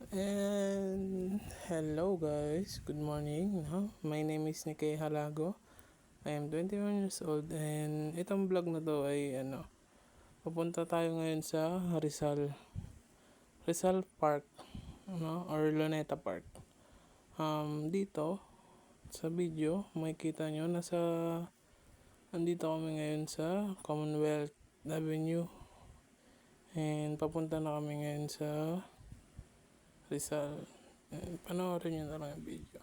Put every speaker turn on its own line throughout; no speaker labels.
And hello guys, good morning. No? My name is Nikay Halago. I am 21 years old and itong vlog na to ay papunta tayo ngayon sa Rizal Park, or Luneta Park. Dito sa video, makikita nyo andito kami ngayon sa Commonwealth Avenue and papunta na kami ngayon sa Rizal. Panoorin nyo na lang yung video.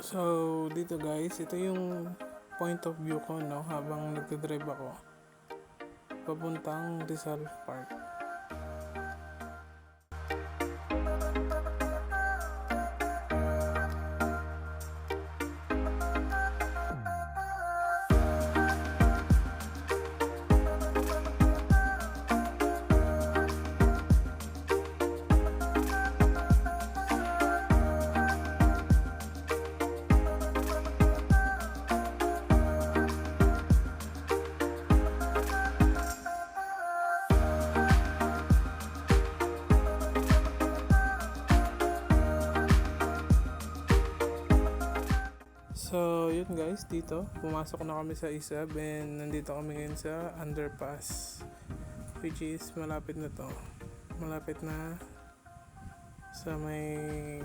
So, dito guys, ito yung point of view ko, habang nagdadrive ako papuntang Rizal Park. So, yun guys, dito, pumasok na kami sa Isab and nandito kami ngayon sa underpass, which is malapit na to. Malapit na sa may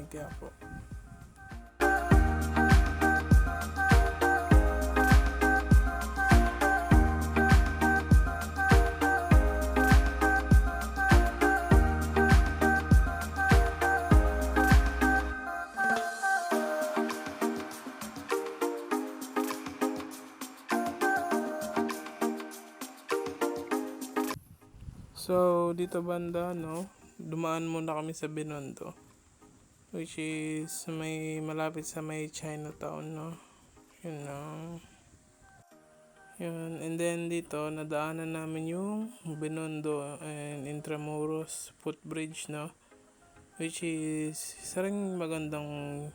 Quiapo. So, dito banda, dumaan muna kami sa Binondo, which is malapit sa may Chinatown, Yun, Yun, and then dito, nadaanan namin yung Binondo and Intramuros footbridge, which is isa ring magandang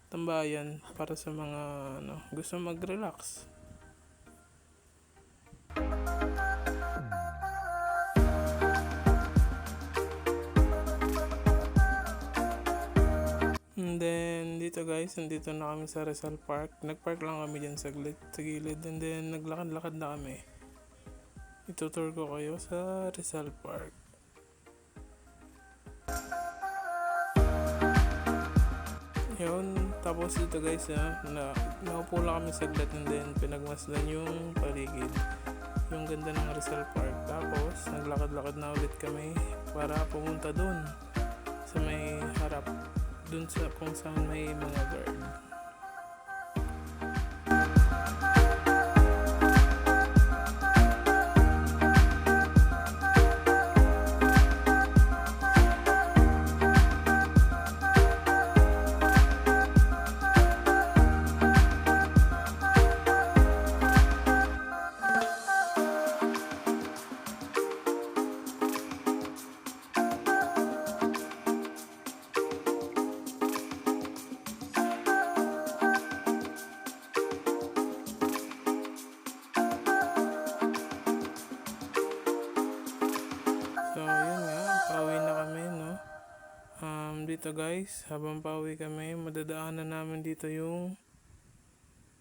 tambayan para sa mga, gusto mag-relax. And then dito guys, nandito na kami sa Rizal Park. Nagpark lang kami dyan sa gilid and then naglakad-lakad na kami. Itutour ko kayo sa Rizal Park. Yun, tapos dito guys, naupo lang kami saglit and then pinagmasdan yung paligid. Yung ganda ng Rizal Park. Tapos naglakad-lakad na ulit kami para pumunta dun sa may harap, dun sa kung saan may mga guard. So, yun nga, pauwi na kami, dito guys, habang pauwi kami, madadaanan namin dito yung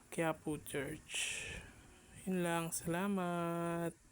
Quiapo Church. Yun lang, salamat!